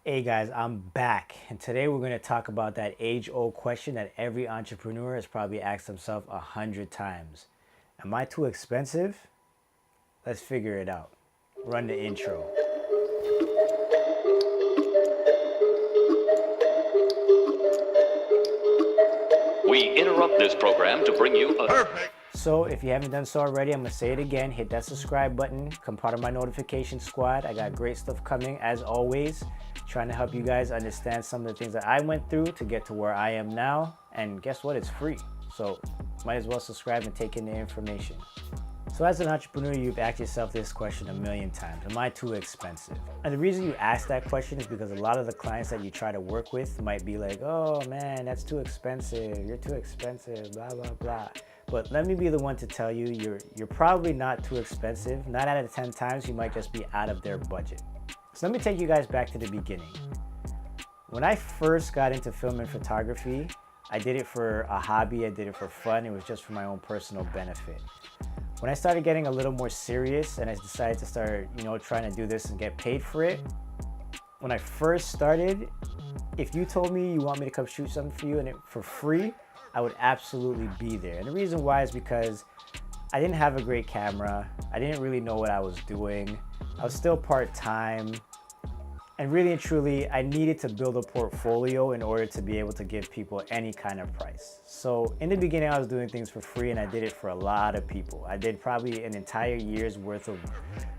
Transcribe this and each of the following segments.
Hey guys, I'm back, and today we're going to talk about that age-old question that every entrepreneur has probably asked himself 100 times. Am I too expensive? Let's figure it out. Run the intro. We interrupt this program to bring you a perfect. So if you haven't done so already, I'm going to say it again. Hit that subscribe button. Become part of my notification squad. I got great stuff coming as always. Trying to help you guys understand some of the things that I went through to get to where I am now. And guess what? It's free. So might as well subscribe and take in the information. So as an entrepreneur, you've asked yourself this question a million times. Am I too expensive? And the reason you ask that question is because a lot of the clients that you try to work with might be like, oh man, that's too expensive. You're too expensive, blah, blah, blah. But let me be the one to tell you, you're probably not too expensive. 9 out of 10 times, you might just be out of their budget. So let me take you guys back to the beginning. When I first got into film and photography, I did it for a hobby, I did it for fun, it was just for my own personal benefit. When I started getting a little more serious and I decided to start, trying to do this and get paid for it, when I first started, if you told me you want me to come shoot something for you and for free, I would absolutely be there. And the reason why is because I didn't have a great camera. I didn't really know what I was doing. I was still part-time. And really and truly, I needed to build a portfolio in order to be able to give people any kind of price. So in the beginning, I was doing things for free and I did it for a lot of people. I did probably an entire year's worth of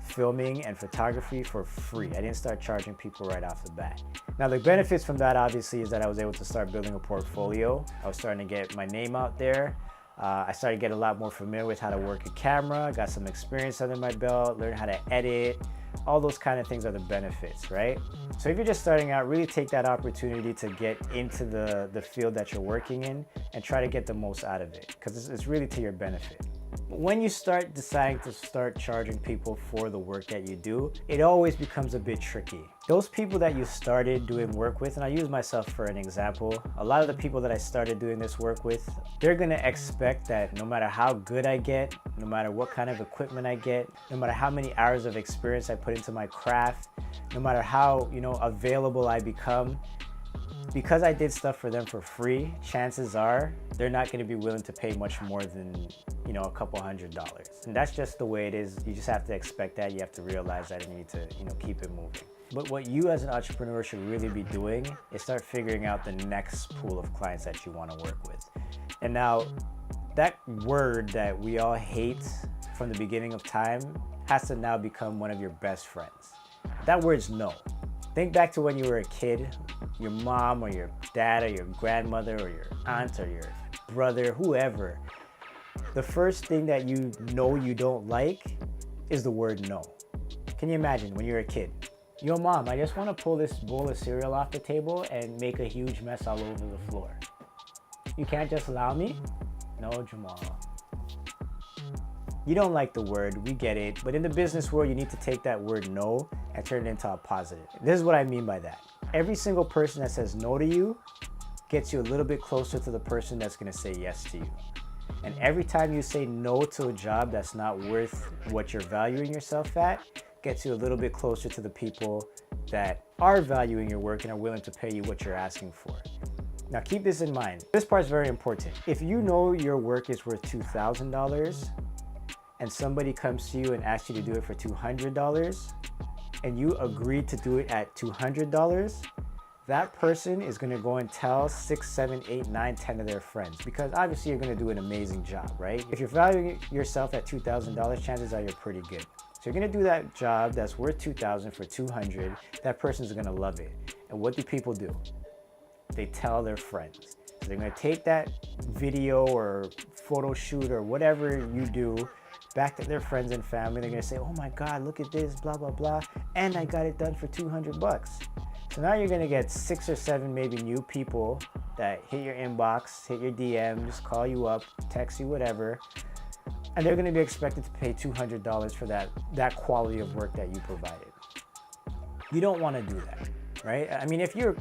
filming and photography for free. I didn't start charging people right off the bat. Now the benefits from that obviously is that I was able to start building a portfolio. I was starting to get my name out there. I started to get a lot more familiar with how to work a camera, got some experience under my belt, learned how to edit. All those kind of things are the benefits, right? So if you're just starting out, really take that opportunity to get into the field that you're working in and try to get the most out of it because it's really to your benefit. When you start deciding to start charging people for the work that you do, it always becomes a bit tricky. Those people that you started doing work with, and I use myself for an example, a lot of the people that I started doing this work with, they're gonna expect that no matter how good I get, no matter what kind of equipment I get, no matter how many hours of experience I put into my craft, no matter how available I become, because I did stuff for them for free, chances are they're not going to be willing to pay much more than, a couple $100s. And that's just the way it is. You just have to expect that. You have to realize that and you need to, keep it moving. But what you as an entrepreneur should really be doing is start figuring out the next pool of clients that you want to work with. And now that word that we all hate from the beginning of time has to now become one of your best friends. That word's no. Think back to when you were a kid, your mom or your dad or your grandmother or your aunt or your brother, whoever. The first thing that you don't like is the word no. Can you imagine when you're a kid? Yo mom, I just want to pull this bowl of cereal off the table and make a huge mess all over the floor. You can't just allow me? No, Jamal. You don't like the word, we get it, but in the business world, you need to take that word no and turn it into a positive. This is what I mean by that. Every single person that says no to you gets you a little bit closer to the person that's gonna say yes to you. And every time you say no to a job that's not worth what you're valuing yourself at, gets you a little bit closer to the people that are valuing your work and are willing to pay you what you're asking for. Now keep this in mind. This part is very important. If you know your work is worth $2,000, and somebody comes to you and asks you to do it for $200 and you agreed to do it at $200, that person is going to go and tell 6, 7, 8, 9, 10 of their friends because obviously you're going to do an amazing job, right? If you're valuing yourself at $2,000, chances are you're pretty good. So you're going to do that job that's worth $2,000 for $200, that person's going to love it. And what do people do? They tell their friends. So they're going to take that video or photo shoot or whatever you do back to their friends and family. They're gonna say, oh my God, look at this, blah, blah, blah. And I got it done for $200. So now you're gonna get 6 or 7 maybe new people that hit your inbox, hit your DMs, call you up, text you, whatever. And they're gonna be expected to pay $200 for that quality of work that you provided. You don't wanna do that, right? I mean, if you're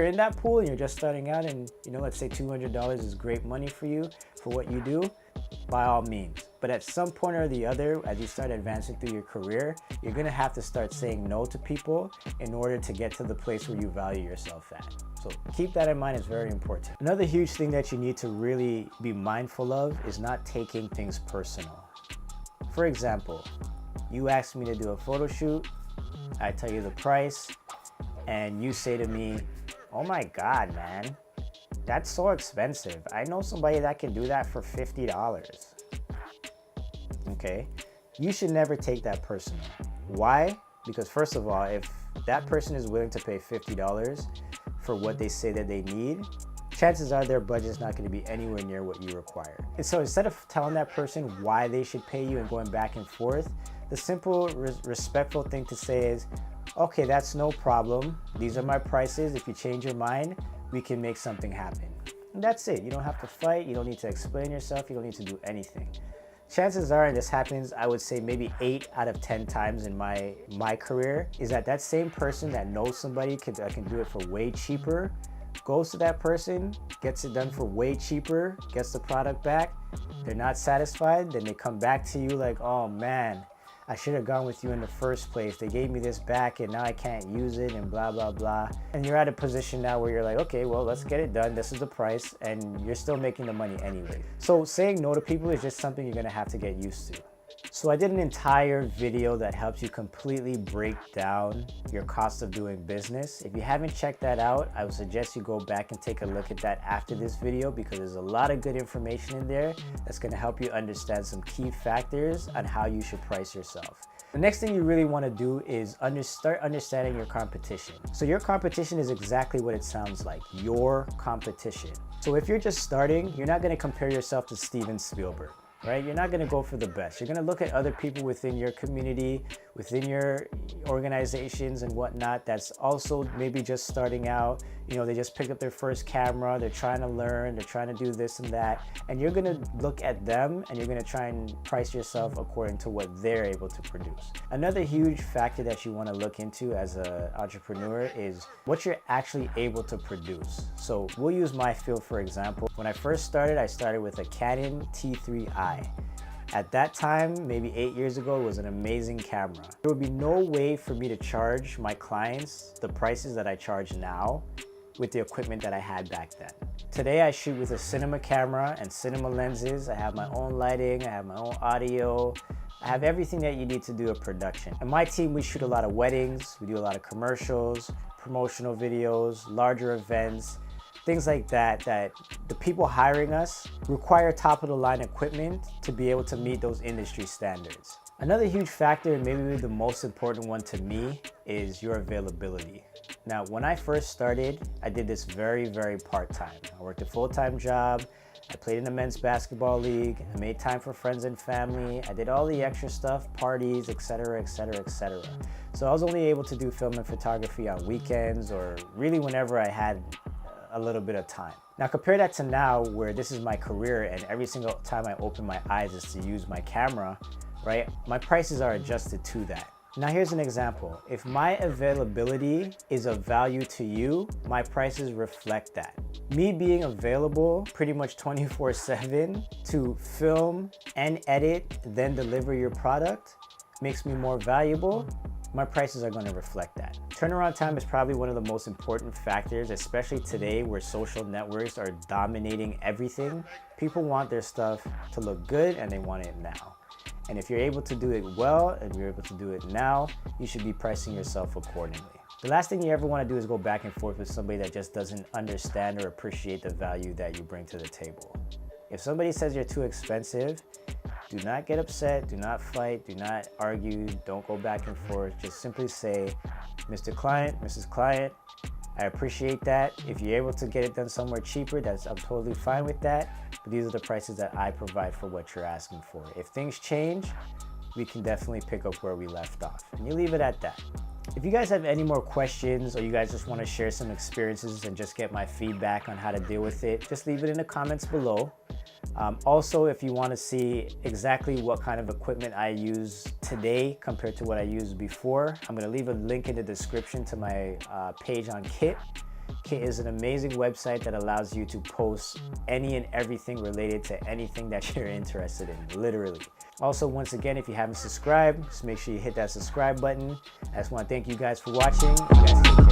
in that pool and you're just starting out and let's say $200 is great money for you for what you do, by all means. But at some point or the other, as you start advancing through your career, you're gonna have to start saying no to people in order to get to the place where you value yourself at. So keep that in mind, it's very important. Another huge thing that you need to really be mindful of is not taking things personal. For example, you ask me to do a photo shoot, I tell you the price, and you say to me, oh my God, man, that's so expensive. I know somebody that can do that for $50. Okay, you should never take that personal. Why? Because first of all, if that person is willing to pay $50 for what they say that they need, chances are their budget is not going to be anywhere near what you require. And so instead of telling that person why they should pay you and going back and forth, the simple, respectful thing to say is, okay, that's no problem. These are my prices. If you change your mind, we can make something happen. And that's it. You don't have to fight. You don't need to explain yourself. You don't need to do anything. Chances are, and this happens, I would say maybe 8 out of 10 times in my career, is that same person that knows somebody that can do it for way cheaper, goes to that person, gets it done for way cheaper, gets the product back, they're not satisfied, then they come back to you like, oh man, I should have gone with you in the first place. They gave me this back and now I can't use it and blah, blah, blah. And you're at a position now where you're like, okay, well, let's get it done. This is the price, and you're still making the money anyway. So saying no to people is just something you're gonna have to get used to. So I did an entire video that helps you completely break down your cost of doing business. If you haven't checked that out, I would suggest you go back and take a look at that after this video, because there's a lot of good information in there that's going to help you understand some key factors on how you should price yourself. The next thing you really want to do is start understanding your competition. So your competition is exactly what it sounds like, your competition. So if you're just starting, you're not going to compare yourself to Steven Spielberg. Right? You're not going to go for the best. You're going to look at other people within your community, within your organizations and whatnot that's also maybe just starting out. You know, they just picked up their first camera, they're trying to learn, they're trying to do this and that. And you're going to look at them and you're going to try and price yourself according to what they're able to produce. Another huge factor that you want to look into as an entrepreneur is what you're actually able to produce. So we'll use my field for example. When I first started, I started with a Canon T3i. At that time, maybe 8 years ago, it was an amazing camera. There would be no way for me to charge my clients the prices that I charge now with the equipment that I had back then. Today, I shoot with a cinema camera and cinema lenses. I have my own lighting, I have my own audio, I have everything that you need to do a production. And my team, we shoot a lot of weddings, we do a lot of commercials, promotional videos, larger events, things like that, that the people hiring us require top of the line equipment to be able to meet those industry standards. Another huge factor, and maybe the most important one to me, is your availability. Now, when I first started, I did this very, very part-time. I worked a full-time job, I played in the men's basketball league, I made time for friends and family, I did all the extra stuff, parties, etc., etc., etc. So I was only able to do film and photography on weekends or really whenever I had a little bit of time. Now compare that to now, where this is my career and every single time I open my eyes is to use my camera, right? My prices are adjusted to that. Now here's an example. If my availability is of value to you, my prices reflect that. Me being available pretty much 24/7 to film and edit, then deliver your product makes me more valuable. My prices are going to reflect that. Turnaround time is probably one of the most important factors, especially today where social networks are dominating everything. People want their stuff to look good and they want it now. And if you're able to do it well and you're able to do it now, you should be pricing yourself accordingly. The last thing you ever want to do is go back and forth with somebody that just doesn't understand or appreciate the value that you bring to the table. If somebody says you're too expensive, do not get upset, do not fight, do not argue, don't go back and forth. Just simply say, Mr. Client, Mrs. Client, I appreciate that. If you're able to get it done somewhere cheaper, I'm totally fine with that. But these are the prices that I provide for what you're asking for. If things change, we can definitely pick up where we left off. And you leave it at that. If you guys have any more questions or you guys just want to share some experiences and just get my feedback on how to deal with it, just leave it in the comments below. Also, if you want to see exactly what kind of equipment I use today compared to what I used before, I'm going to leave a link in the description to my page on Kit. Kit is an amazing website that allows you to post any and everything related to anything that you're interested in, literally. Also, once again, if you haven't subscribed, just make sure you hit that subscribe button. I just want to thank you guys for watching. You guys take care.